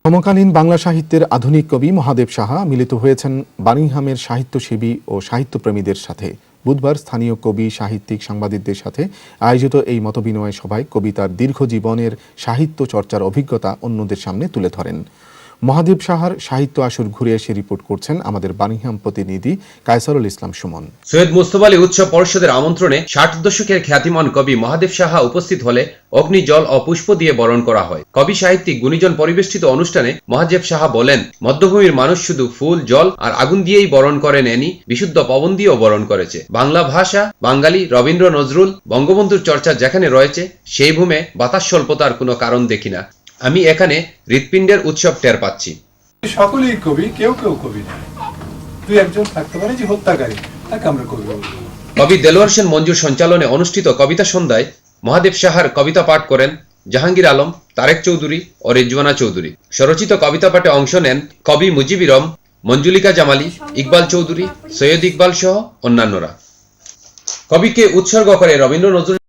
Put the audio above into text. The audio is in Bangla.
সমকালীন বাংলা সাহিত্যের আধুনিক কবি মহাদেব সাহা মিলিত হয়েছেন বার্মিংহামের সাহিত্যসেবী ও সাহিত্যপ্রেমীদের সাথে। বুধবার স্থানীয় কবি, সাহিত্যিক, সাংবাদিকদের সাথে আয়োজিত এই মতবিনিময় সভায় কবিতার দীর্ঘ জীবনের সাহিত্য চর্চার অভিজ্ঞতা অন্যদের সামনে তুলে ধরেন। মহাদেব সাহার সাহিত্য আসর ঘুরে এসে রিপোর্ট করছেন আমাদের বার্মিংহাম প্রতিনিধি কায়সারুল ইসলাম সুমন। সৈয়দ মুস্তফা আলী উৎসব পরিষদের আমন্ত্রণে ৬০ দশকের খ্যাতিমান কবি মহাদেব সাহা উপস্থিত হলে অগ্নি, জল ও পুষ্প দিয়ে বরণ করা হয়। কবি, সাহিত্যিক, গুণীজন পরিবেষ্টিত অনুষ্ঠানে মহাদেব সাহা বলেন, মধ্যভূমির মানুষ শুধু ফুল, জল আর আগুন দিয়েই বরণ করে নেয়নি, বিশুদ্ধ পবন দিয়েও বরণ করেছে। বাংলা ভাষা, বাঙালি, রবীন্দ্র, নজরুল, বঙ্গবন্ধুর চর্চা যেখানে রয়েছে সেই ভূমে বাতাস স্বল্পতার কোনো কারণ দেখি না। আমি এখানে হৃৎপিণ্ডের উৎসব টের পাচ্ছি। সকলেই কবি, কেউ কেউ কবি না। দুই একজন থাকতে পারে যে হত্যাকারী, তাকে আমরা কবি বলবো। কবি দেলোয়ার হোসেন মঞ্জুর সঞ্চালনে অনুষ্ঠিত কবিতা সন্ধ্যায় মহাদেব সাহার কবিতা পাঠ করেন জাহাঙ্গীর আলম, তারেক চৌধুরী ও রিজওয়ানা চৌধুরী। স্বরচিত কবিতা পাঠে অংশ নেন কবি মুজিবিরম, মঞ্জুলিকা জামালি, ইকবাল চৌধুরী, সৈয়দ ইকবাল সহ অন্যান্যরা। কবিকে উৎসর্গ করে রবীন্দ্র, নজরুল